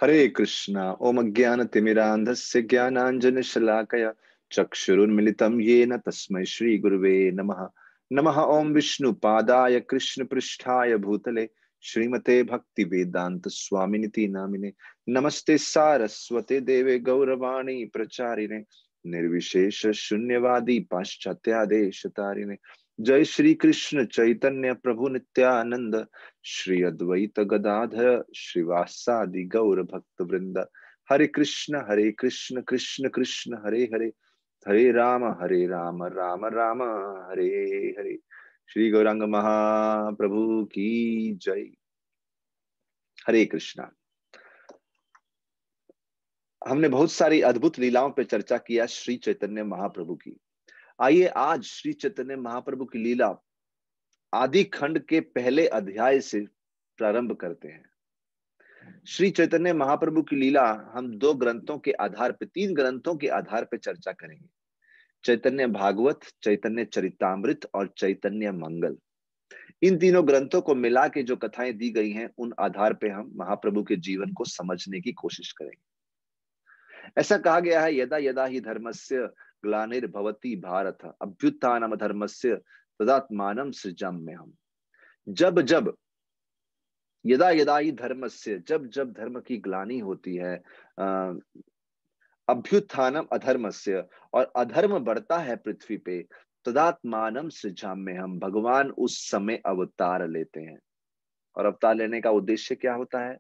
हरे कृष्णा ओम अज्ञानतिमिरान्धस्य ज्ञानाञ्जनशलाकया चक्षुरुन्मिलितं येन तस्मै श्री गुरुवे नमः। नमः ओम विष्णुपादाय कृष्णपृष्ठाय भूतले श्रीमते भक्ति वेदांत स्वामिनिति नामिने। नमस्ते सारस्वते देवे गौरवाणी प्रचारिणे निर्विशेष शून्यवादी पाश्चात्यादेशतारिणे। जय श्री कृष्ण चैतन्य प्रभु नित्यानंद श्री अद्वैत गदाधर श्रीवासादि गौर भक्त वृंद। हरे कृष्ण कृष्ण कृष्ण हरे हरे, हरे राम राम राम हरे हरे। श्री गौरांग महाप्रभु की जय। हरे कृष्णा। हमने बहुत सारी अद्भुत लीलाओं पे चर्चा किया श्री चैतन्य महाप्रभु की। आइए आज श्री चैतन्य महाप्रभु की लीला आदि खंड के पहले अध्याय से प्रारंभ करते हैं। श्री चैतन्य महाप्रभु की लीला हम दो ग्रंथों के आधार पे, तीन ग्रंथों के आधार पे चर्चा करेंगे। चैतन्य भागवत, चैतन्य चरितामृत और चैतन्य मंगल। इन तीनों ग्रंथों को मिला के जो कथाएं दी गई हैं उन आधार पे हम महाप्रभु के जीवन को समझने की कोशिश करेंगे। ऐसा कहा गया है, यदा यदा ही धर्मस्य ग्लानिर्भवति भारत अभ्युत्थानम धर्मस्य तदात्मानं सृजाम्यहम्। जब जब यदा यदा ही धर्मस्य, जब जब धर्म की ग्लानि होती है, अभ्युत्थानम अधर्मस्य, और अधर्म बढ़ता है पृथ्वी पे, तदात्मानं सृजाम्यहम्, भगवान उस समय अवतार लेते हैं। और अवतार लेने का उद्देश्य क्या होता है?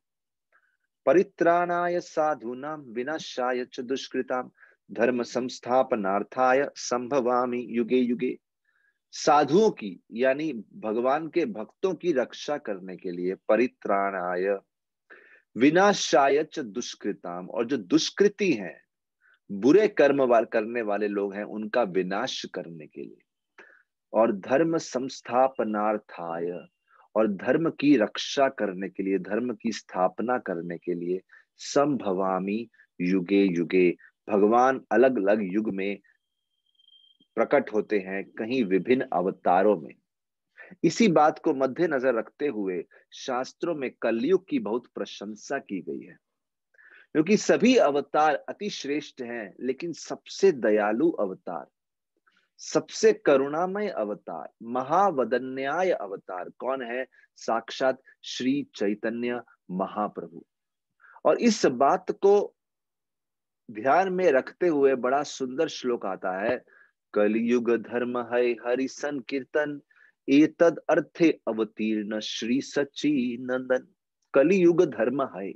परित्राणाय साधूनां विनाशाय च दुष्कृतां धर्म संस्थापनार्थाय संभवामि युगे युगे। साधुओं की यानी भगवान के भक्तों की रक्षा करने के लिए, परित्राणाय, विनाशाय च दुष्कृताम, और जो दुष्कृति हैं, बुरे कर्म करने वाले लोग हैं, उनका विनाश करने के लिए, और धर्म संस्थापनार्थाय, और धर्म की रक्षा करने के लिए, धर्म की स्थापना करने के लिए, संभवामि युगे युगे, भगवान अलग अलग युग में प्रकट होते हैं, कहीं विभिन्न अवतारों में। इसी बात को मद्देनजर रखते हुए शास्त्रों में कलयुग की बहुत प्रशंसा की गई है, क्योंकि सभी अवतार अति श्रेष्ठ हैं, लेकिन सबसे दयालु अवतार, सबसे करुणामय अवतार, महावदन्याय अवतार कौन है? साक्षात श्री चैतन्य महाप्रभु। और इस बात को ध्यान में रखते हुए बड़ा सुंदर श्लोक आता है, कलियुग धर्म है हरि संकीर्तन एतद अर्थे अवतीर्ण श्री सची नंदन। कलियुग धर्म है,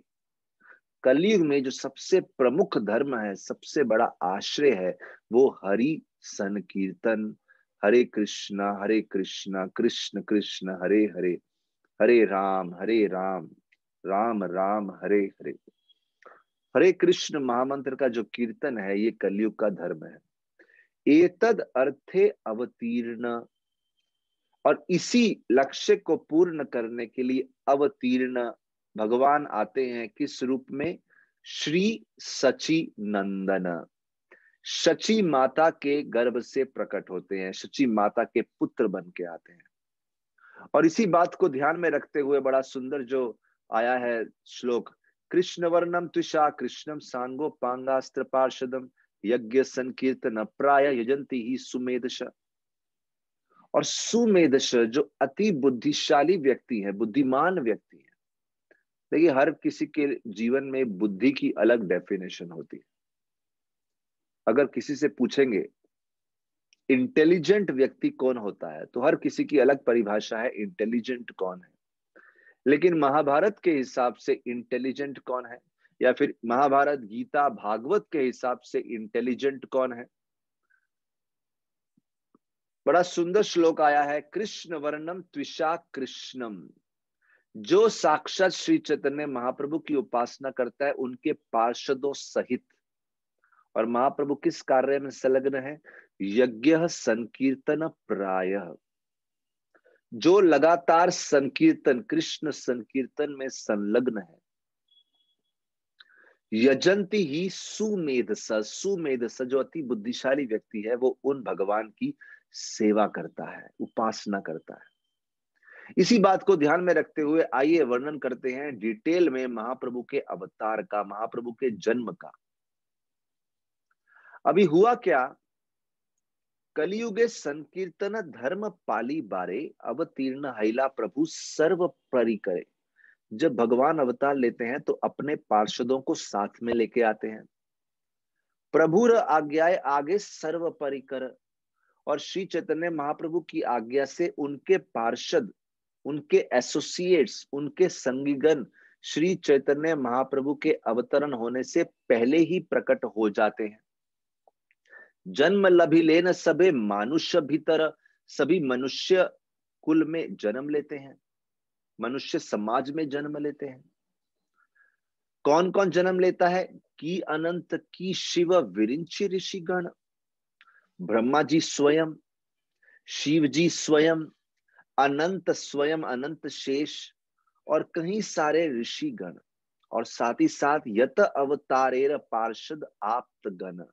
कलयुग में जो सबसे प्रमुख धर्म है, सबसे बड़ा आश्रय है, वो हरि संकीर्तन। हरे कृष्णा कृष्ण कृष्ण हरे हरे, हरे राम राम राम हरे हरे। हरे कृष्ण महामंत्र का जो कीर्तन है, ये कलयुग का धर्म है। एतद अर्थे अवतीर्ण, और इसी लक्ष्य को पूर्ण करने के लिए अवतीर्ण भगवान आते हैं। किस रूप में? श्री सची नंदन, शची माता के गर्भ से प्रकट होते हैं, शची माता के पुत्र बन के आते हैं। और इसी बात को ध्यान में रखते हुए बड़ा सुंदर जो आया है श्लोक, कृष्ण वर्णम त्विषा कृष्णम सांगो पांगास्त्र पार्षदम यज्ञ संकीर्तन प्राय यजंती ही सुमेधश। और सुमेधश जो अति बुद्धिशाली व्यक्ति है, बुद्धिमान व्यक्ति है। देखिए, हर किसी के जीवन में बुद्धि की अलग डेफिनेशन होती है। अगर किसी से पूछेंगे इंटेलिजेंट व्यक्ति कौन होता है, तो हर किसी की अलग परिभाषा है, इंटेलिजेंट कौन है। लेकिन महाभारत के हिसाब से इंटेलिजेंट कौन है, या फिर महाभारत गीता भागवत के हिसाब से इंटेलिजेंट कौन है? बड़ा सुंदर श्लोक आया है, कृष्ण वर्णम त्विषा कृष्णम। जो साक्षात श्री चैतन्य महाप्रभु की उपासना करता है, उनके पार्षदों सहित। और महाप्रभु किस कार्य में संलग्न है? यज्ञ संकीर्तन प्रायः, जो लगातार संकीर्तन, कृष्ण संकीर्तन में संलग्न है। यजंती ही सुमेधस, सुमेधस जो अति बुद्धिशाली व्यक्ति है, वो उन भगवान की सेवा करता है, उपासना करता है। इसी बात को ध्यान में रखते हुए आइए वर्णन करते हैं डिटेल में महाप्रभु के अवतार का, महाप्रभु के जन्म का। अभी हुआ क्या, कलियुगे संकीर्तन धर्म पाली बारे, अवतीर्ण हैला प्रभु सर्व परि करे। जब भगवान अवतार लेते हैं तो अपने पार्षदों को साथ में लेके आते हैं। प्रभुर आज्ञाए आगे सर्व परिकर, और श्री चैतन्य महाप्रभु की आज्ञा से उनके पार्षद, उनके एसोसिएट्स, उनके संगीगण श्री चैतन्य महाप्रभु के अवतरण होने से पहले ही प्रकट हो जाते हैं। जन्म लभी लेन सबे मनुष्य भीतर, सभी मनुष्य कुल में जन्म लेते हैं, मनुष्य समाज में जन्म लेते हैं। कौन कौन जन्म लेता है, की अनंत की शिव विरिंची ऋषिगण, ब्रह्मा जी स्वयं, शिव जी स्वयं, अनंत स्वयं, अनंत शेष, और कई सारे ऋषिगण, और साथ ही साथ यत अवतारेर पार्षद आप्त गण,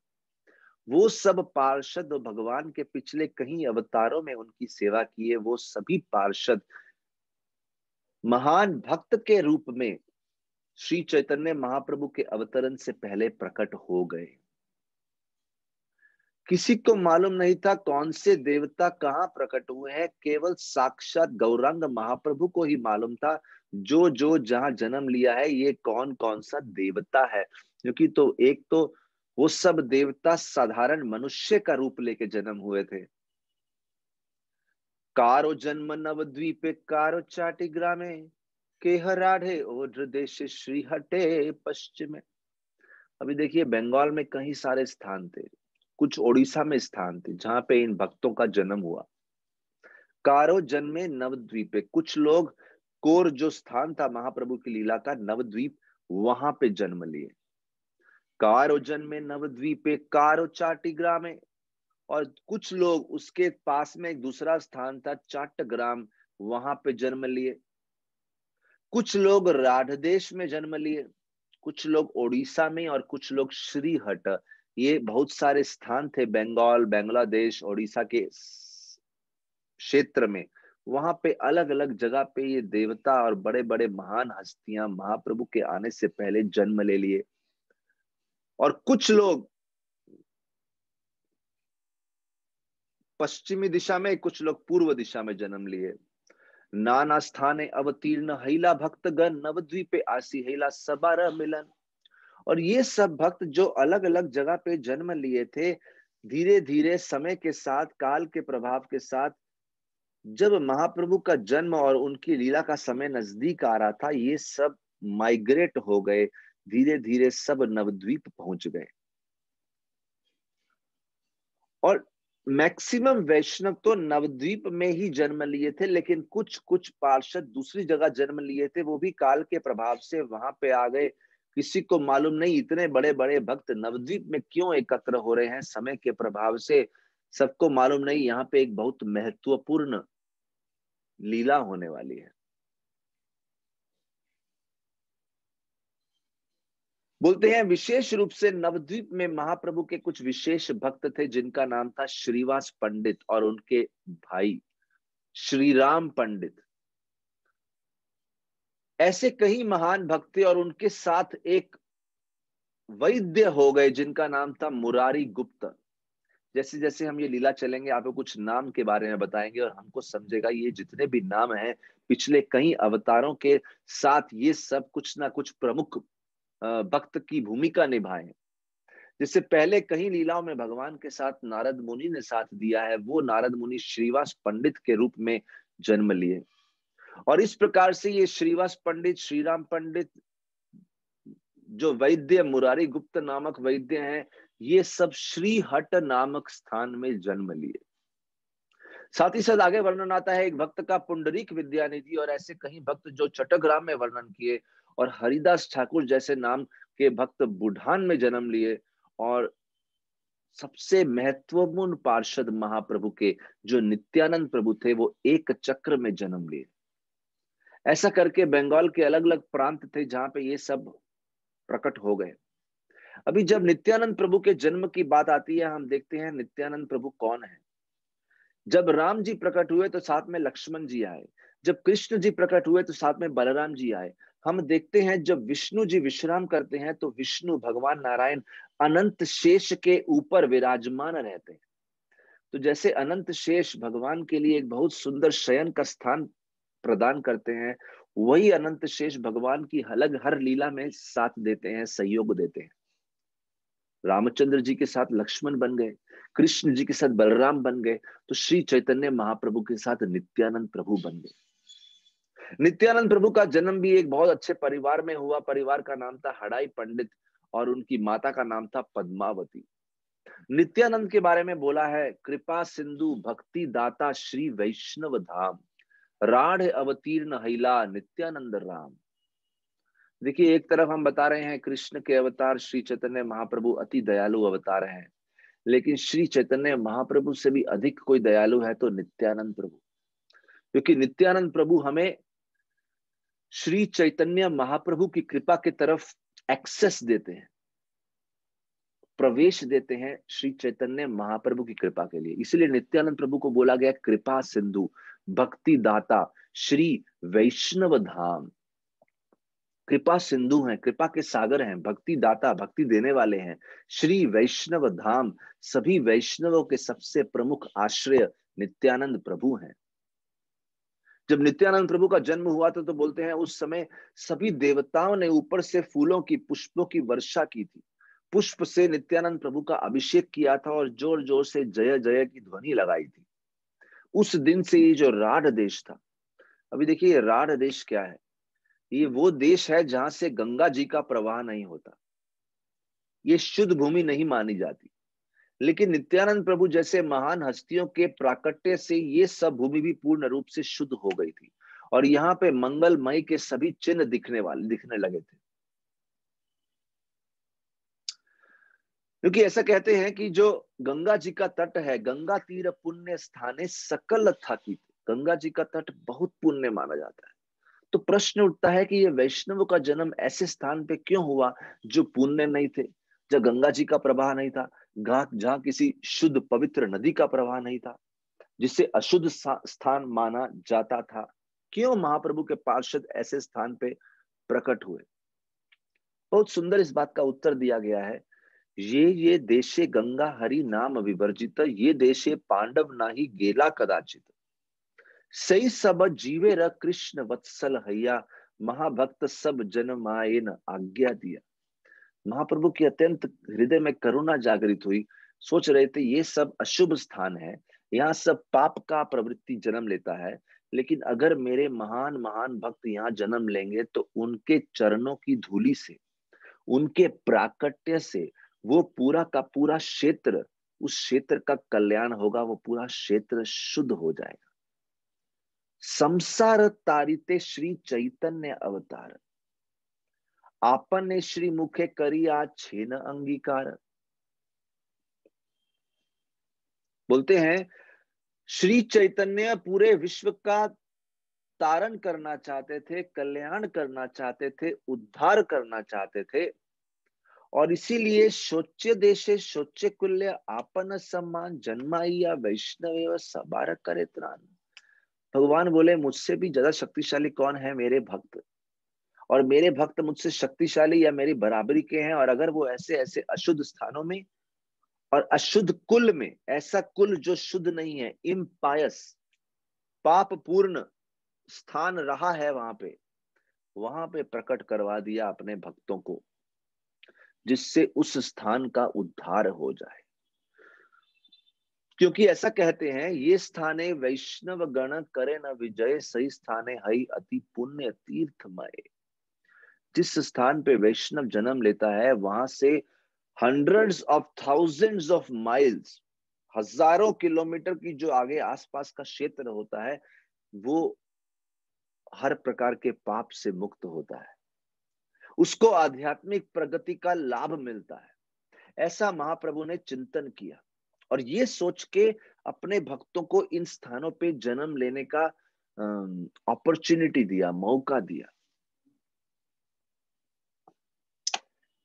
वो सब पार्षद भगवान के पिछले कई अवतारों में उनकी सेवा किए, वो सभी पार्षद महान भक्त के रूप में श्री चैतन्य महाप्रभु के अवतरण से पहले प्रकट हो गए। किसी को मालूम नहीं था कौन से देवता कहां प्रकट हुए हैं, केवल साक्षात गौरांग महाप्रभु को ही मालूम था जो जो जहां जन्म लिया है ये कौन कौन सा देवता है। क्योंकि तो एक तो वो सब देवता साधारण मनुष्य का रूप लेके जन्म हुए थे। कारो जन्म नवद्वीपे कारो चाटी ग्रामे, केहराढ़े ओड्र देश श्री हटे पश्चिमे। अभी देखिए बंगाल में कई सारे स्थान थे, कुछ ओडिशा में स्थान थे जहां पे इन भक्तों का जन्म हुआ। कारो जन्मे नवद्वीपे, कुछ लोग कोर जो स्थान था महाप्रभु की लीला का नवद्वीप, वहां पे जन्म लिए। कारो जन्मे नवद्वीपे कारो चाटी ग्रामे, और कुछ लोग उसके पास में एक दूसरा स्थान था चाट्टग्राम, वहां पे जन्म लिए। कुछ लोग राढ़देश में जन्म लिए, कुछ लोग ओडिशा में, और कुछ लोग श्रीहट। ये बहुत सारे स्थान थे बंगाल, बांग्लादेश, ओडिशा के क्षेत्र में। वहां पे अलग अलग जगह पे ये देवता और बड़े बड़े महान हस्तियां महाप्रभु के आने से पहले जन्म ले लिए। और कुछ लोग पश्चिमी दिशा में, कुछ लोग पूर्व दिशा में जन्म लिए। नाना स्थाने अवतीर्ण हैला भक्त गण, नवद्वीपे आसी हैला सबार मिलन। और ये सब भक्त जो अलग अलग जगह पे जन्म लिए थे, धीरे धीरे समय के साथ, काल के प्रभाव के साथ, जब महाप्रभु का जन्म और उनकी लीला का समय नजदीक आ रहा था, ये सब माइग्रेट हो गए, धीरे धीरे सब नवद्वीप पहुंच गए। और मैक्सिमम वैष्णव तो नवद्वीप में ही जन्म लिए थे, लेकिन कुछ कुछ पार्षद दूसरी जगह जन्म लिए थे, वो भी काल के प्रभाव से वहां पे आ गए। किसी को मालूम नहीं इतने बड़े बड़े भक्त नवद्वीप में क्यों एकत्र हो रहे हैं, समय के प्रभाव से सबको मालूम नहीं यहाँ पे एक बहुत महत्वपूर्ण लीला होने वाली है। बोलते हैं विशेष रूप से नवद्वीप में महाप्रभु के कुछ विशेष भक्त थे जिनका नाम था श्रीवास पंडित और उनके भाई श्रीराम पंडित। ऐसे कई महान भक्त थे और उनके साथ एक वैद्य हो गए जिनका नाम था मुरारी गुप्त। जैसे जैसे हम ये लीला चलेंगे आपको कुछ नाम के बारे में बताएंगे और हमको समझेगा ये जितने भी नाम हैं पिछले कई अवतारों के साथ ये सब कुछ ना कुछ प्रमुख भक्त की भूमिका निभाए। जिससे पहले कई लीलाओं में भगवान के साथ नारद मुनि ने साथ दिया है, वो नारद मुनि श्रीवास पंडित के रूप में जन्म लिए। और इस प्रकार से ये श्रीवास पंडित, श्रीराम पंडित, जो वैद्य मुरारी गुप्त नामक वैद्य हैं, ये सब श्रीहट नामक स्थान में जन्म लिए। साथ ही साथ आगे वर्णन आता है एक भक्त का पुंडरीक विद्यानिधि, और ऐसे कई भक्त जो चट्टग्राम में वर्णन किए, और हरिदास ठाकुर जैसे नाम के भक्त बुढ़ान में जन्म लिए। और सबसे महत्वपूर्ण पार्षद महाप्रभु के जो नित्यानंद प्रभु थे, वो एक चक्र में जन्म लिए। ऐसा करके बंगाल के अलग अलग प्रांत थे जहां पे ये सब प्रकट हो गए। अभी जब नित्यानंद प्रभु के जन्म की बात आती है, हम देखते हैं नित्यानंद प्रभु कौन है। जब राम जी प्रकट हुए तो साथ में लक्ष्मण जी आए। जब कृष्ण जी प्रकट हुए तो साथ में बलराम जी आए। हम देखते हैं जब विष्णु जी विश्राम करते हैं तो विष्णु भगवान नारायण अनंत शेष के ऊपर विराजमान रहते हैं। तो जैसे अनंत शेष भगवान के लिए एक बहुत सुंदर शयन का स्थान प्रदान करते हैं, वही अनंत शेष भगवान की अलग हर लीला में साथ देते हैं, सहयोग देते हैं। रामचंद्र जी के साथ लक्ष्मण बन गए, कृष्ण जी के साथ बलराम बन गए, तो श्री चैतन्य महाप्रभु के साथ नित्यानंद प्रभु बन गए। नित्यानंद प्रभु का जन्म भी एक बहुत अच्छे परिवार में हुआ। परिवार का नाम था हड़ाई पंडित और उनकी माता का नाम था पद्मावती। नित्यानंद के बारे में बोला है, कृपा सिंधु भक्ति दाता श्री वैष्णव धाम, राढ़ अवतीर्ण हैला नित्यानंद राम। देखिए, एक तरफ हम बता रहे हैं कृष्ण के अवतार श्री चैतन्य महाप्रभु अति दयालु अवतार हैं, लेकिन श्री चैतन्य महाप्रभु से भी अधिक कोई दयालु है तो नित्यानंद प्रभु। क्योंकि नित्यानंद प्रभु हमें श्री चैतन्य महाप्रभु की कृपा की तरफ एक्सेस देते हैं, प्रवेश देते हैं श्री चैतन्य महाप्रभु की कृपा के लिए। इसलिए नित्यानंद प्रभु को बोला गया कृपा सिंधु भक्ति दाता श्री वैष्णव धाम। कृपा सिंधु हैं, कृपा के सागर हैं, भक्ति दाता भक्ति देने वाले हैं, श्री वैष्णव धाम सभी वैष्णवों के सबसे प्रमुख आश्रय नित्यानंद प्रभु हैं। जब नित्यानंद प्रभु का जन्म हुआ था तो बोलते हैं उस समय सभी देवताओं ने ऊपर से फूलों की पुष्पों की वर्षा की थी, पुष्प से नित्यानंद प्रभु का अभिषेक किया था और जोर जोर से जय जय की ध्वनि लगाई थी। उस दिन से ये जो राढ़ देश था, अभी देखिए राढ़ देश क्या है, ये वो देश है जहां से गंगा जी का प्रवाह नहीं होता, ये शुद्ध भूमि नहीं मानी जाती। लेकिन नित्यानंद प्रभु जैसे महान हस्तियों के प्राकट्य से ये सब भूमि भी पूर्ण रूप से शुद्ध हो गई थी और यहाँ पे मंगलमय के सभी चिन्ह दिखने लगे थे। क्योंकि ऐसा कहते हैं कि जो गंगा जी का तट है, गंगा तीर पुण्य स्थाने सकल थाकी, गंगा जी का तट बहुत पुण्य माना जाता है। तो प्रश्न उठता है कि ये वैष्णव का जन्म ऐसे स्थान पे क्यों हुआ जो पुण्य नहीं थे, जब गंगा जी का प्रवाह नहीं था, जहां किसी शुद्ध पवित्र नदी का प्रवाह नहीं था, जिसे अशुद्ध स्थान माना जाता था। क्यों महाप्रभु के पार्षद ऐसे स्थान पे प्रकट हुए? बहुत सुंदर इस बात का उत्तर दिया गया है, ये देशे गंगा हरि नाम विवर्जित, ये देशे पांडव नाही गेला कदाचित, सही सब जीवे र कृष्ण वत्सल हैया, महाभक्त सब जन मायन आज्ञा दिया। महाप्रभु की अत्यंत हृदय में करुणा जागृत हुई। सोच रहे थे ये सब अशुभ स्थान है, यहाँ सब पाप का प्रवृत्ति जन्म लेता है, लेकिन अगर मेरे महान महान भक्त यहाँ जन्म लेंगे तो उनके चरणों की धूलि से, उनके प्राकट्य से वो पूरा का पूरा क्षेत्र, उस क्षेत्र का कल्याण होगा, वो पूरा क्षेत्र शुद्ध हो जाएगा। संसार तारिते श्री चैतन्य अवतार, आपन ने श्री मुखे करी आज छेन अंगीकार। बोलते हैं श्री चैतन्य पूरे विश्व का तारण करना चाहते थे, कल्याण करना चाहते थे, उद्धार करना चाहते थे, और इसीलिए शोच्य देशे शोच्य कुल्य आपन सम्मान जन्माइया वैष्णव सबार करे त्राण। भगवान बोले मुझसे भी ज्यादा शक्तिशाली कौन है? मेरे भक्त। और मेरे भक्त मुझसे शक्तिशाली या मेरी बराबरी के हैं। और अगर वो ऐसे ऐसे अशुद्ध स्थानों में और अशुद्ध कुल में, ऐसा कुल जो शुद्ध नहीं है, इम्पायस, पाप पूर्ण स्थान रहा है, वहां पे प्रकट करवा दिया अपने भक्तों को, जिससे उस स्थान का उद्धार हो जाए। क्योंकि ऐसा कहते हैं, ये स्थाने वैष्णव गण करे न विजय, सही स्थाने हई अति पुण्य तीर्थमय। जिस स्थान पे वैष्णव जन्म लेता है वहां से hundreds of thousands of miles, हजारों किलोमीटर की जो आगे आसपास का क्षेत्र होता है, वो हर प्रकार के पाप से मुक्त होता है, उसको आध्यात्मिक प्रगति का लाभ मिलता है। ऐसा महाप्रभु ने चिंतन किया और ये सोच के अपने भक्तों को इन स्थानों पे जन्म लेने का अपॉर्चुनिटी दिया, मौका दिया।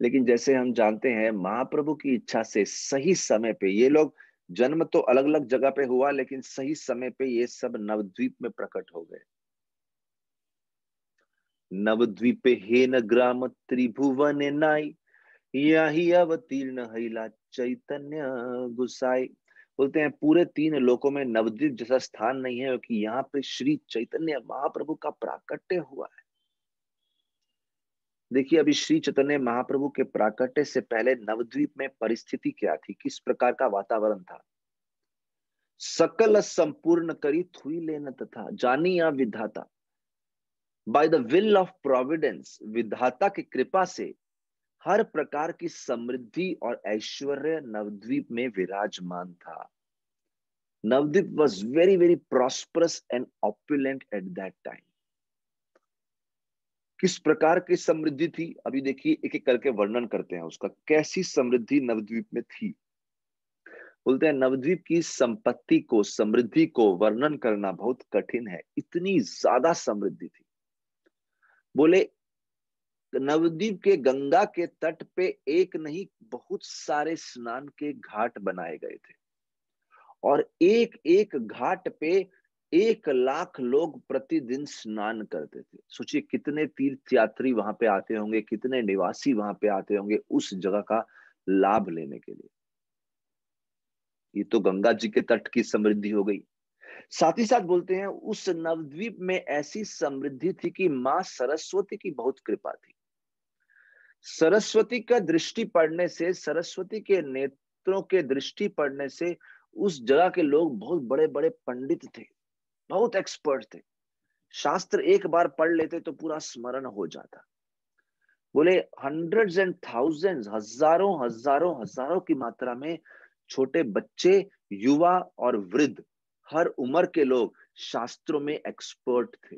लेकिन जैसे हम जानते हैं, महाप्रभु की इच्छा से सही समय पे ये लोग, जन्म तो अलग अलग जगह पे हुआ, लेकिन सही समय पे ये सब नवद्वीप में प्रकट हो गए। नवद्वीपे हेन ग्राम त्रिभुवन नाई, यही अवतीर्ण हैला चैतन्य गुसाई। बोलते हैं पूरे 3 लोकों में नवद्वीप जैसा स्थान नहीं है, क्योंकि यहाँ पे श्री चैतन्य महाप्रभु का प्राकट्य हुआ है। देखिए, अभी श्री चैतन्य महाप्रभु के प्राकट्य से पहले नवद्वीप में परिस्थिति क्या थी, किस प्रकार का वातावरण था। सकल संपूर्ण करी थुई लेन तथा जानी या विधाता, by the will of Providence, विधाता की कृपा से हर प्रकार की समृद्धि और ऐश्वर्य नवद्वीप में विराजमान था। Navadwip was very very prosperous and opulent at that time. किस प्रकार की समृद्धि थी, अभी देखिए एक एक करके वर्णन करते हैं उसका, कैसी समृद्धि नवद्वीप में थी। बोलते हैं नवद्वीप की संपत्ति को, समृद्धि को वर्णन करना बहुत कठिन है, इतनी ज्यादा समृद्धि थी। बोले नवद्वीप के गंगा के तट पे एक नहीं बहुत सारे स्नान के घाट बनाए गए थे, और एक एक घाट पे 1 लाख लोग प्रतिदिन स्नान करते थे। सोचिए कितने तीर्थ यात्री वहां पे आते होंगे, कितने निवासी वहां पे आते होंगे उस जगह का लाभ लेने के लिए। ये तो गंगा जी के तट की समृद्धि हो गई। साथ ही साथ बोलते हैं उस नवद्वीप में ऐसी समृद्धि थी कि मां सरस्वती की बहुत कृपा थी। सरस्वती का दृष्टि पड़ने से, सरस्वती के नेत्रों के दृष्टि पड़ने से उस जगह के लोग बहुत बड़े बड़े पंडित थे, बहुत एक्सपर्ट थे। शास्त्र एक बार पढ़ लेते तो पूरा स्मरण हो जाता। बोले हंड्रेड्स एंड थाउजेंड्स, हजारों हजारों हजारों की मात्रा में छोटे बच्चे, युवा और वृद्ध, हर उम्र के लोग शास्त्रों में एक्सपर्ट थे।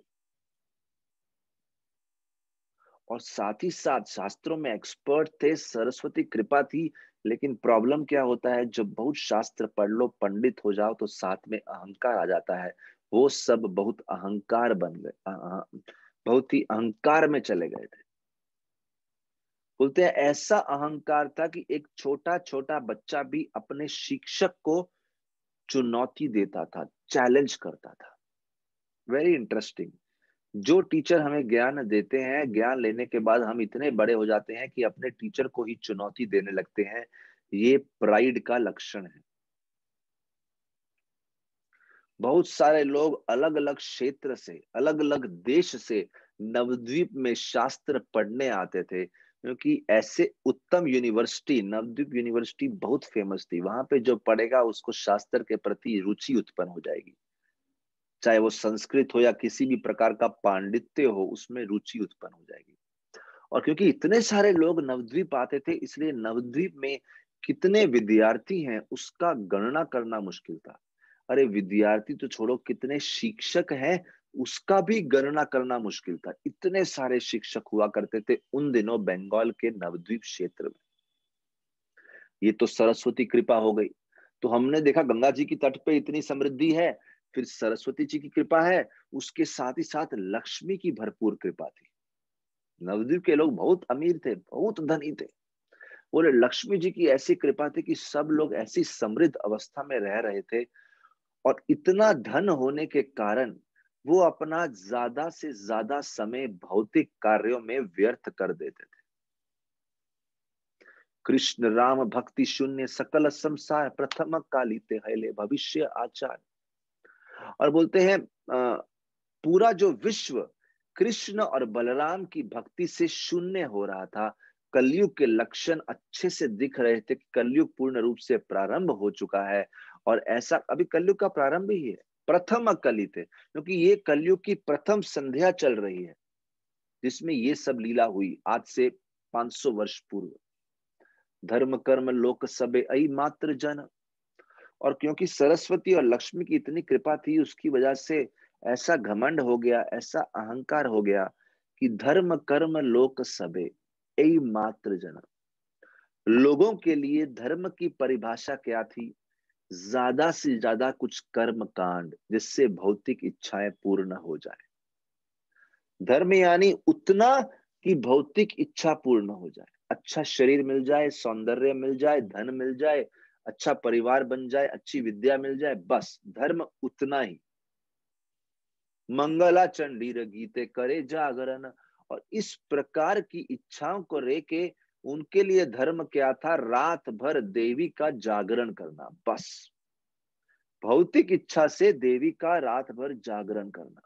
और साथ ही साथ शास्त्रों में एक्सपर्ट थे, सरस्वती कृपा थी। लेकिन प्रॉब्लम क्या होता है, जब बहुत शास्त्र पढ़ लो, पंडित हो जाओ, तो साथ में अहंकार आ जाता है। वो सब बहुत अहंकार बन गए, बहुत ही अहंकार में चले गए थे। बोलते हैं ऐसा अहंकार था कि एक छोटा छोटा बच्चा भी अपने शिक्षक को चुनौती देता था, चैलेंज करता था। Very interesting. जो टीचर हमें ज्ञान देते हैं, ज्ञान लेने के बाद हम इतने बड़े हो जाते हैं कि अपने टीचर को ही चुनौती देने लगते हैं। ये प्राइड का लक्षण है। बहुत सारे लोग अलग अलग क्षेत्र से, अलग अलग देश से नवद्वीप में शास्त्र पढ़ने आते थे, क्योंकि ऐसे उत्तम यूनिवर्सिटी, नवद्वीप यूनिवर्सिटी बहुत फेमस थी। वहां पे जो पढ़ेगा उसको शास्त्र के प्रति रुचि उत्पन्न हो जाएगी, चाहे वो संस्कृत हो या किसी भी प्रकार का पांडित्य हो, उसमें रुचि उत्पन्न हो जाएगी। और क्योंकि इतने सारे लोग नवद्वीप आते थे, इसलिए नवद्वीप में कितने विद्यार्थी हैं उसका गणना करना मुश्किल था। अरे विद्यार्थी तो छोड़ो, कितने शिक्षक हैं उसका भी गणना करना मुश्किल था। इतने सारे शिक्षक हुआ करते थे उन दिनों बंगाल के नवद्वीप क्षेत्र में। ये तो सरस्वती कृपा हो गई। तो हमने देखा गंगा जी की तट पे इतनी समृद्धि है, फिर सरस्वती जी की कृपा है, उसके साथ ही साथ लक्ष्मी की भरपूर कृपा थी। नवद्वीप के लोग बहुत अमीर थे, बहुत धनी थे। बोले लक्ष्मी जी की ऐसी कृपा थी कि सब लोग ऐसी समृद्ध अवस्था में रह रहे थे, और इतना धन होने के कारण वो अपना ज्यादा से ज्यादा समय भौतिक कार्यों में व्यर्थ कर देते थे। कृष्ण राम भक्ति शून्य सकल संसार, प्रथम कालिते हैले भविष्य आचार। और बोलते हैं पूरा जो विश्व कृष्ण और बलराम की भक्ति से शून्य हो रहा था। कलयुग के लक्षण अच्छे से दिख रहे थे कि कलयुग पूर्ण रूप से प्रारंभ हो चुका है। और ऐसा अभी कलयुग का प्रारंभ ही है, प्रथम कलित है, क्योंकि ये कलयुग की प्रथम संध्या चल रही है, जिसमें ये सब लीला हुई आज से 500 वर्ष पूर्व। धर्म कर्म लोक सबे अई मात्र जन। और क्योंकि सरस्वती और लक्ष्मी की इतनी कृपा थी, उसकी वजह से ऐसा घमंड हो गया, ऐसा अहंकार हो गया कि धर्म कर्म लोक सबे यही मात्र जन। लोगों के लिए धर्म की परिभाषा क्या थी, ज्यादा से ज्यादा कुछ कर्म कांड जिससे भौतिक इच्छाएं पूर्ण हो जाए। धर्म यानी उतना कि भौतिक इच्छा पूर्ण हो जाए, अच्छा शरीर मिल जाए, सौंदर्य मिल जाए, धन मिल जाए, अच्छा परिवार बन जाए, अच्छी विद्या मिल जाए, बस धर्म उतना ही। मंगला चंडीर गीते करे जागरण। और इस प्रकार की इच्छाओं को लेके उनके लिए धर्म क्या था? रात भर देवी का जागरण करना, बस। भौतिक इच्छा से देवी का रात भर जागरण करना।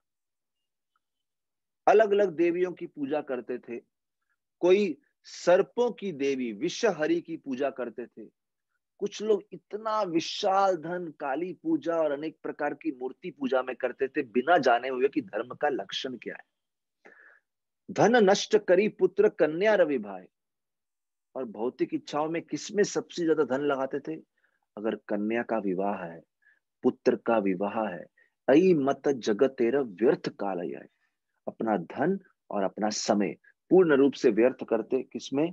अलग अलग देवियों की पूजा करते थे। कोई सर्पों की देवी विषहरी की पूजा करते थे। कुछ लोग इतना विशाल धन, काली पूजा और अनेक प्रकार की मूर्ति पूजा में करते थे, बिना जाने हुए कि धर्म का लक्षण क्या है। धन नष्ट करी पुत्र कन्या रवि भाई। और भौतिक इच्छाओं में किसमें सबसे ज्यादा धन लगाते थे? अगर कन्या का विवाह है, पुत्र का विवाह है, अई मत जगत तेरा व्यर्थ काल है। अपना धन और अपना समय पूर्ण रूप से व्यर्थ करते किसमें?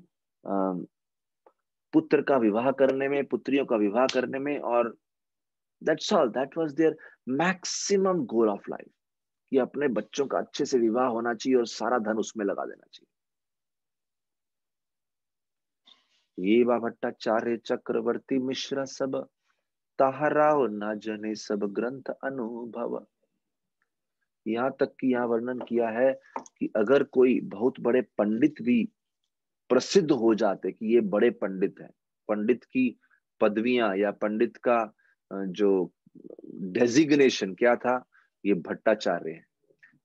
पुत्र का विवाह करने में, पुत्रियों का विवाह करने में। और that's all, that was their maximum goal of life, कि अपने बच्चों का अच्छे से विवाह होना चाहिए और सारा धन उसमें लगा देना चाहिए। ये बा भट्टाचार्य चक्रवर्ती मिश्रा सब, ताहराव न जने सब ग्रंथ अनुभव। यहाँ तक कि यहाँ वर्णन किया है कि अगर कोई बहुत बड़े पंडित भी प्रसिद्ध हो जाते कि ये बड़े पंडित हैं, पंडित की पदवियां या पंडित का जो डेजिग्नेशन क्या था? ये भट्टाचार्य है,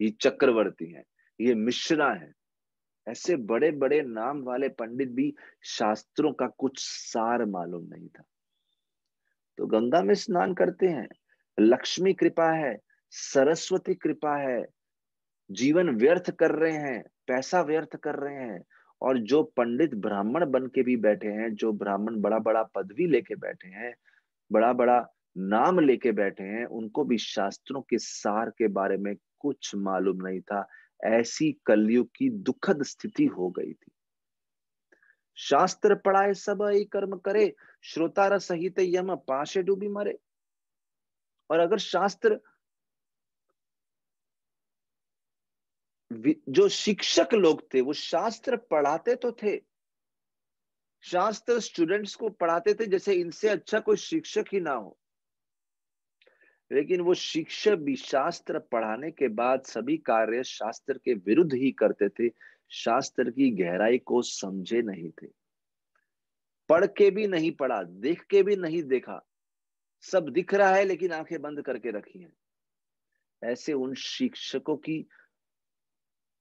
ये चक्रवर्ती है, ये मिश्रा है। ऐसे बड़े बड़े नाम वाले पंडित भी शास्त्रों का कुछ सार मालूम नहीं था। तो गंगा में स्नान करते हैं, लक्ष्मी कृपा है, सरस्वती कृपा है, जीवन व्यर्थ कर रहे हैं, पैसा व्यर्थ कर रहे हैं। और जो पंडित ब्राह्मण बन के भी बैठे हैं, जो ब्राह्मण बड़ा बड़ा पदवी लेके बैठे हैं, बड़ा बड़ा नाम लेके बैठे हैं, उनको भी शास्त्रों के सार के बारे में कुछ मालूम नहीं था। ऐसी कलयुग की दुखद स्थिति हो गई थी। शास्त्र पढ़ाए सब ही कर्म करे, श्रोतार सहित यम पाशे डूबी मरे। और अगर शास्त्र, जो शिक्षक लोग थे वो शास्त्र पढ़ाते तो थे, शास्त्र स्टूडेंट्स को पढ़ाते थे जैसे इनसे अच्छा कोई शिक्षक ही ना हो। लेकिन वो शिक्षक भी शास्त्र पढ़ाने के बाद सभी कार्य शास्त्र के विरुद्ध ही करते थे, शास्त्र की गहराई को समझे नहीं थे। पढ़ के भी नहीं पढ़ा, देख के भी नहीं देखा, सब दिख रहा है लेकिन आंखें बंद करके रखी हैं। ऐसे उन शिक्षकों की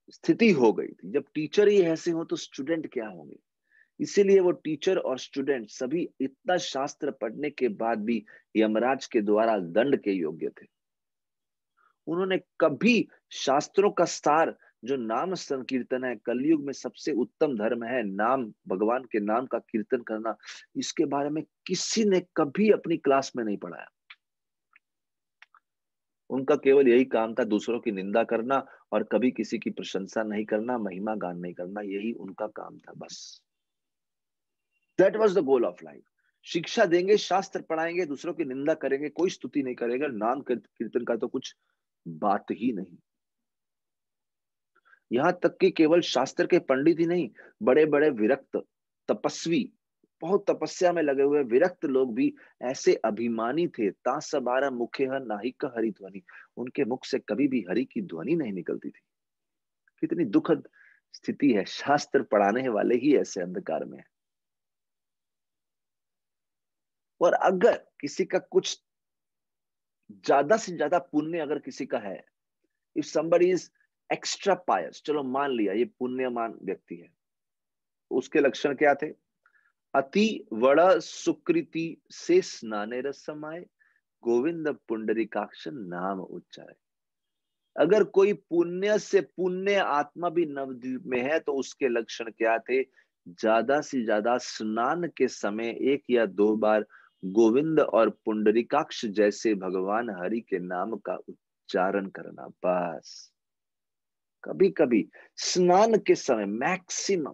स्थिति हो गई थी। जब टीचर ही ऐसे हो तो स्टूडेंट क्या होंगे? इसीलिए वो टीचर और स्टूडेंट सभी इतना शास्त्र पढ़ने के बाद भी यमराज के द्वारा दंड के योग्य थे। उन्होंने कभी शास्त्रों का सार, जो नाम संकीर्तन है, कलयुग में सबसे उत्तम धर्म है नाम, भगवान के नाम का कीर्तन करना, इसके बारे में किसी ने कभी अपनी क्लास में नहीं पढ़ाया। उनका केवल यही काम था, दूसरों की निंदा करना और कभी किसी की प्रशंसा नहीं करना, महिमा गान नहीं करना, यही उनका काम था बस। That was the goal of life. शिक्षा देंगे, शास्त्र पढ़ाएंगे, दूसरों की निंदा करेंगे, कोई स्तुति नहीं करेगा, नाम कीर्तन का तो कुछ बात ही नहीं। यहां तक कि केवल शास्त्र के पंडित ही नहीं, बड़े बड़े विरक्त तपस्वी, बहुत तपस्या में लगे हुए विरक्त लोग भी ऐसे अभिमानी थे। तासबारा मुखे नाहिक हरि ध्वनि, उनके मुख से कभी भी हरि की ध्वनि नहीं निकलती थी। कितनी दुखद स्थिति है, शास्त्र पढ़ाने वाले ही ऐसे अंधकार में है। और अगर किसी का कुछ ज्यादा से ज्यादा पुण्य अगर किसी का है, इफ somebody इज एक्स्ट्रा पायस, चलो मान लिया ये पुण्यमान व्यक्ति है, उसके लक्षण क्या थे? अति वड़ा सुकृति से स्नाने रस समाये, गोविंद पुंडरीकाक्ष नाम उच्चारे। अगर कोई पुण्य से पुण्य आत्मा भी नवद्वीप में है तो उसके लक्षण क्या थे? ज्यादा से ज्यादा स्नान के समय 1 या 2 बार गोविंद और पुंडरीकाक्ष जैसे भगवान हरि के नाम का उच्चारण करना, बस। कभी कभी स्नान के समय मैक्सिमम,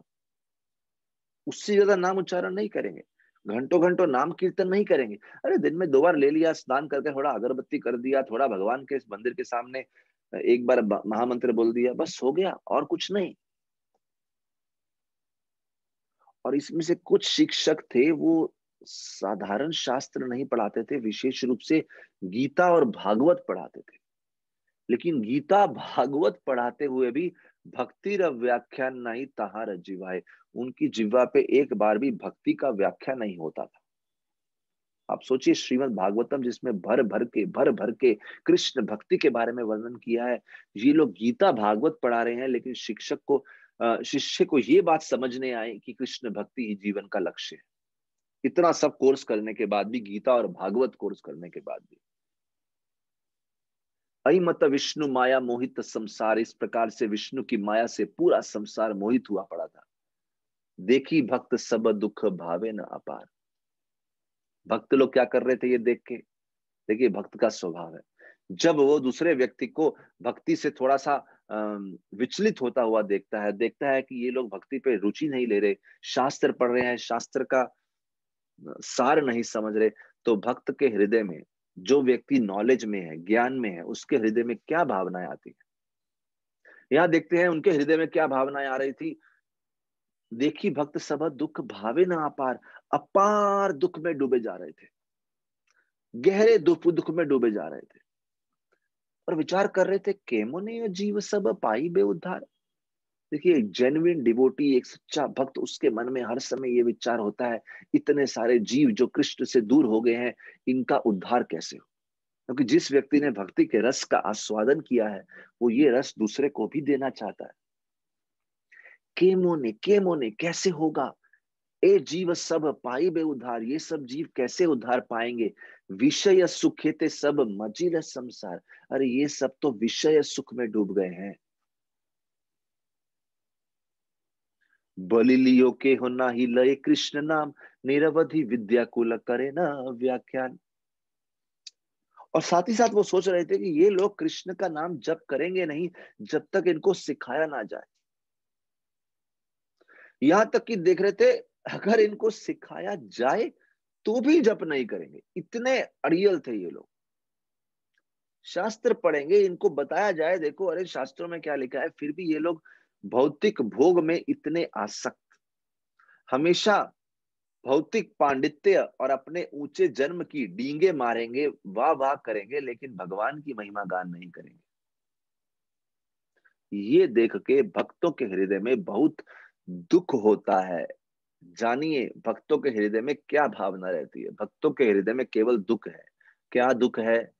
उससे ज्यादा नाम उच्चारण नहीं करेंगे, घंटों घंटों नाम कीर्तन नहीं करेंगे। अरे दिन में 2 बार ले लिया, स्नान करके थोड़ा अगरबत्ती कर दिया, थोड़ा भगवान के मंदिर के सामने 1 बार महामंत्र बोल दिया, बस हो गया, और कुछ नहीं। और इसमें से कुछ शिक्षक थे, वो साधारण शास्त्र नहीं पढ़ाते थे, विशेष रूप से गीता और भागवत पढ़ाते थे। लेकिन गीता भागवत पढ़ाते हुए भी भक्ति र व्याख्यान नहीं तहार जिवाए, उनकी जिह्वा पे एक बार भी भक्ति का व्याख्या नहीं होता था। आप सोचिए श्रीमद् भागवतम जिसमें भर भर के कृष्ण भक्ति के बारे में वर्णन किया है, ये लोग गीता भागवत पढ़ा रहे हैं, लेकिन शिष्य को ये बात समझ नहीं आई कि कृष्ण भक्ति ही जीवन का लक्ष्य है। इतना सब कोर्स करने के बाद भी, गीता और भागवत कोर्स करने के बाद भी। अई मत विष्णु माया मोहित संसार, इस प्रकार से विष्णु की माया से पूरा संसार मोहित हुआ पड़ा था। देखी भक्त सब दुख भावे न अपार। भक्त लोग क्या कर रहे थे ये देख के? देखिए भक्त का स्वभाव है, जब वो दूसरे व्यक्ति को भक्ति से थोड़ा सा विचलित होता हुआ देखता है कि ये लोग भक्ति पे रुचि नहीं ले रहे, शास्त्र पढ़ रहे हैं, शास्त्र का सार नहीं समझ रहे, तो भक्त के हृदय में, जो व्यक्ति नॉलेज में है, ज्ञान में है, उसके हृदय में क्या भावनाएं आती है? यहाँ देखते हैं उनके हृदय में क्या भावनाएं आ रही थी। देखी भक्त सब दुख भावे न अपार, अपार दुख में डूबे जा रहे थे, गहरे दुख में डूबे जा रहे थे, और विचार कर रहे थे केमुने जीव सब पाई बे उद्धार। देखिए एक जेन्युइन डिवोटी, एक सच्चा भक्त, उसके मन में हर समय ये विचार होता है, इतने सारे जीव जो कृष्ण से दूर हो गए हैं, इनका उद्धार कैसे हो? क्योंकि जिस व्यक्ति ने भक्ति के रस का आस्वादन किया है, वो ये रस दूसरे को भी देना चाहता है। केमोने कैसे होगा? ए जीव सब पाई बे उद्धार, ये सब जीव कैसे उद्धार पाएंगे? विषय सुखेते सब मजिल संसार, अरे ये सब तो विषय सुख में डूब गए हैं। बलि लियो के हो ना ही लय कृष्ण नाम, निरवधि विद्या कुल करे ना व्याख्यान। और साथ ही साथ वो सोच रहे थे कि ये लोग कृष्ण का नाम जप करेंगे नहीं जब तक इनको सिखाया ना जाए। यहां तक कि देख रहे थे, अगर इनको सिखाया जाए तो भी जप नहीं करेंगे, इतने अड़ियल थे ये लोग। शास्त्र पढ़ेंगे, इनको बताया जाए देखो अरे शास्त्रों में क्या लिखा है, फिर भी ये लोग भौतिक भोग में इतने आसक्त, हमेशा भौतिक पांडित्य और अपने ऊंचे जन्म की डींगे मारेंगे, वाह वाह करेंगे, लेकिन भगवान की महिमा गान नहीं करेंगे। ये देख के भक्तों के हृदय में बहुत दुख होता है। जानिए भक्तों के हृदय में क्या भावना रहती है। भक्तों के हृदय में केवल दुख है। क्या दुख है?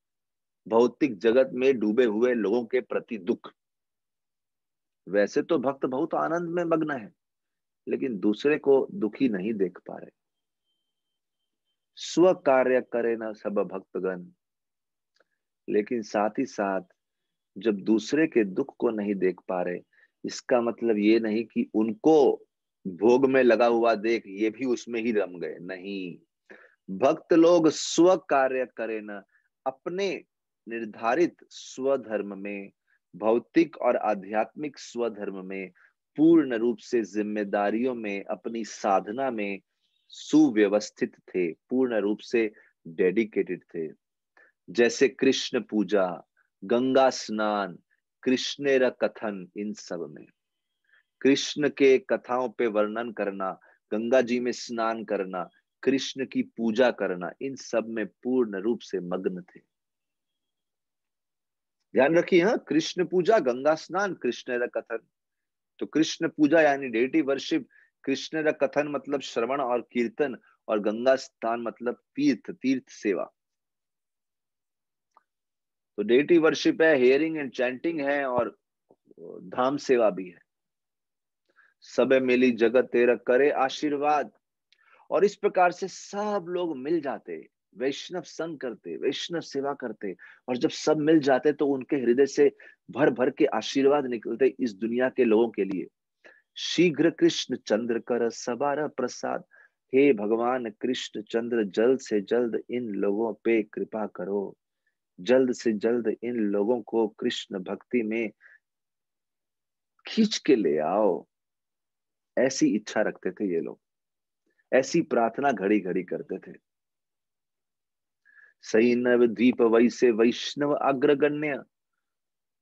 भौतिक जगत में डूबे हुए लोगों के प्रति दुख। वैसे तो भक्त बहुत आनंद में मग्न है, लेकिन दूसरे को दुखी नहीं देख पा रहे। स्व कार्य करे ना सब भक्तगण, लेकिन साथ ही साथ जब दूसरे के दुख को नहीं देख पा रहे, इसका मतलब ये नहीं कि उनको भोग में लगा हुआ देख ये भी उसमें ही रम गए, नहीं। भक्त लोग स्व कार्य करें न, अपने निर्धारित स्वधर्म में, भौतिक और आध्यात्मिक स्वधर्म में पूर्ण रूप से जिम्मेदारियों में, अपनी साधना में सुव्यवस्थित थे, पूर्ण रूप से डेडिकेटेड थे। जैसे कृष्ण पूजा, गंगा स्नान, कृष्णेर कथन, इन सब में कृष्ण के कथाओं पे वर्णन करना, गंगा जी में स्नान करना, कृष्ण की पूजा करना, इन सब में पूर्ण रूप से मग्न थे। ध्यान रखिए, हाँ, कृष्ण पूजा, गंगा स्नान, कृष्ण कथन। तो कृष्ण पूजा यानी डेटी वर्शिप, कृष्ण कथन मतलब श्रवण और कीर्तन, और गंगा स्नान मतलब तीर्थ तीर्थ सेवा। तो डेटी वर्शिप है, हेयरिंग एंड चैंटिंग है, और धाम सेवा भी है। सबे मिली जगत तेरा करे आशीर्वाद। और इस प्रकार से सब लोग मिल जाते, वैष्णव संग करते, वैष्णव सेवा करते, और जब सब मिल जाते तो उनके हृदय से भर भर के आशीर्वाद निकलते इस दुनिया के लोगों के लिए। शीघ्र कृष्ण चंद्र कर सबारा प्रसाद, हे भगवान कृष्ण चंद्र जल्द से जल्द इन लोगों पे कृपा करो, जल्द से जल्द इन लोगों को कृष्ण भक्ति में खींच के ले आओ। ऐसी इच्छा रखते थे ये लोग, ऐसी प्रार्थना घड़ी घड़ी करते थे। सैनव द्वीप वैसे वैष्णव अग्रगण्य।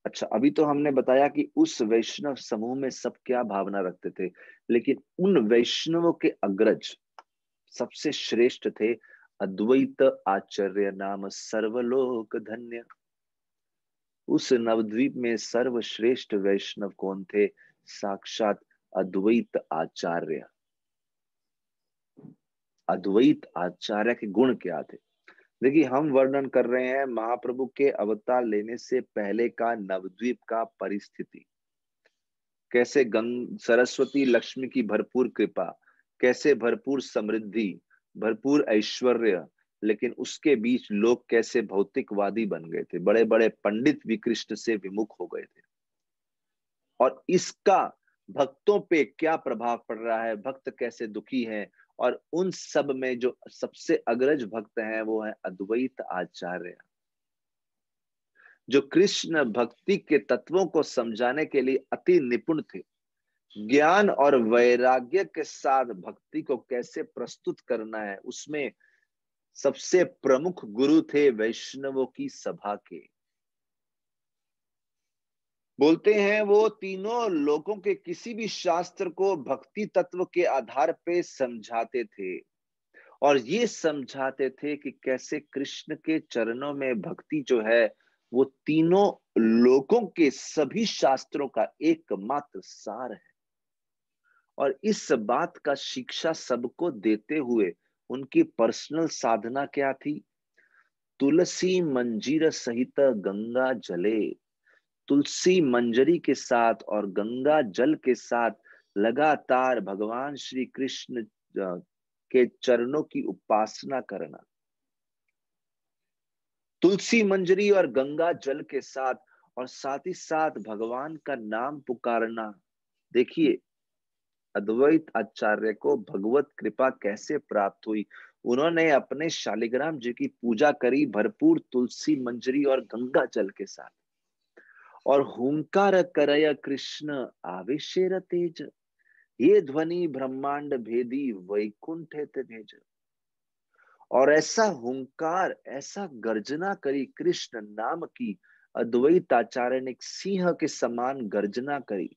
अच्छा, अभी तो हमने बताया कि उस वैष्णव समूह में सब क्या भावना रखते थे, लेकिन उन वैष्णवों के अग्रज, सबसे श्रेष्ठ थे अद्वैत आचार्य नाम सर्वलोक धन्य। उस नवद्वीप में सर्वश्रेष्ठ वैष्णव कौन थे? साक्षात अद्वैत आचार्य। अद्वैत आचार्य के गुण क्या थे? देखिए, हम वर्णन कर रहे हैं महाप्रभु के अवतार लेने से पहले का नवद्वीप का परिस्थिति। कैसे सरस्वती लक्ष्मी की भरपूर कृपा, कैसे भरपूर समृद्धि, भरपूर ऐश्वर्य, लेकिन उसके बीच लोग कैसे भौतिकवादी बन गए थे, बड़े बड़े पंडित भी कृष्ण से विमुख हो गए थे। और इसका भक्तों पे क्या प्रभाव पड़ रहा है, भक्त कैसे दुखी हैं। और उन सब में जो सबसे अग्रज भक्त हैं वो है अद्वैत आचार्य, जो कृष्ण भक्ति के तत्वों को समझाने के लिए अति निपुण थे। ज्ञान और वैराग्य के साथ भक्ति को कैसे प्रस्तुत करना है, उसमें सबसे प्रमुख गुरु थे वैष्णवों की सभा के। बोलते हैं वो तीनों लोगों के किसी भी शास्त्र को भक्ति तत्व के आधार पे समझाते थे, और ये समझाते थे कि कैसे कृष्ण के चरणों में भक्ति जो है वो तीनों लोगों के सभी शास्त्रों का एकमात्र सार है। और इस बात का शिक्षा सबको देते हुए उनकी पर्सनल साधना क्या थी? तुलसी मंजीर सहित गंगा जले। तुलसी मंजरी के साथ और गंगा जल के साथ लगातार भगवान श्री कृष्ण के चरणों की उपासना करना। तुलसी मंजरी और गंगा जल के साथ, और साथ ही साथ भगवान का नाम पुकारना। देखिए, अद्वैत आचार्य को भगवत कृपा कैसे प्राप्त हुई? उन्होंने अपने शालिग्राम जी की पूजा करी भरपूर तुलसी मंजरी और गंगा जल के साथ, और हुंकार करय कृष्ण आवेशेर तेज, ये ध्वनि ब्रह्मांड भेदी वैकुंठ भेज। और ऐसा हुंकार, ऐसा गर्जना करी कृष्ण नाम की। अद्वैत आचार्य ने एक सिंह के समान गर्जना करी।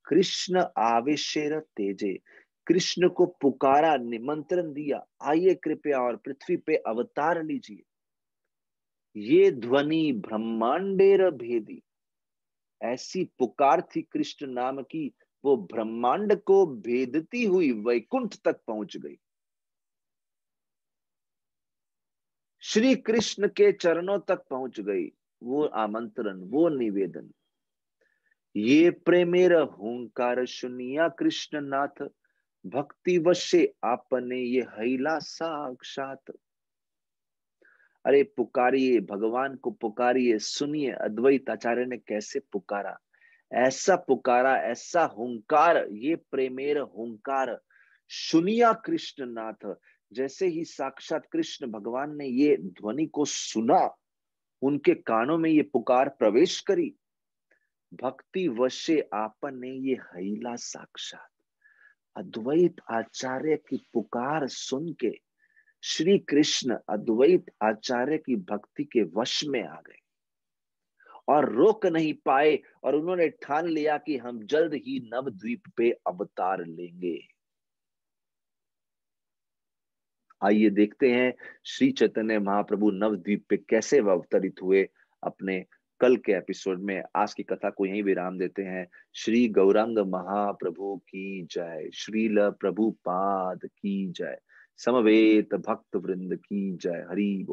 कृष्ण आवेशेर तेजे, कृष्ण को पुकारा, निमंत्रण दिया, आइए कृपया और पृथ्वी पे अवतार लीजिए। ये ध्वनि ब्रह्मांडेर भेदी, ऐसी पुकार थी कृष्ण नाम की, वो ब्रह्मांड को भेदती हुई वैकुंठ तक पहुंच गई। श्री कृष्ण के चरणों तक पहुंच गई। वो आमंत्रण, वो निवेदन, ये प्रेमेर हुंकार सुनिया कृष्ण नाथ, भक्ति वशे आपने ये हैला साक्षात। अरे पुकारिए, भगवान को पुकारिए, सुनिए अद्वैत आचार्य ने कैसे पुकारा। ऐसा पुकारा, ऐसा हुंकार, ये प्रेमेर हुंकार सुनिया कृष्ण नाथ। जैसे ही साक्षात कृष्ण भगवान ने ये ध्वनि को सुना, उनके कानों में ये पुकार प्रवेश करी। भक्ति वशे आपने ये हैला साक्षात। अद्वैत आचार्य की पुकार सुन के श्री कृष्ण अद्वैत आचार्य की भक्ति के वश में आ गए और रोक नहीं पाए, और उन्होंने ठान लिया कि हम जल्द ही नवद्वीप पे अवतार लेंगे। आइए देखते हैं श्री चैतन्य महाप्रभु नवद्वीप पे कैसे अवतरित हुए। अपने कल के एपिसोड में आज की कथा को यहीं विराम देते हैं। श्री गौरांग महाप्रभु की जय, श्रील प्रभुपाद की जय, समवेत भक्त वृंद की जय। हरि बोल।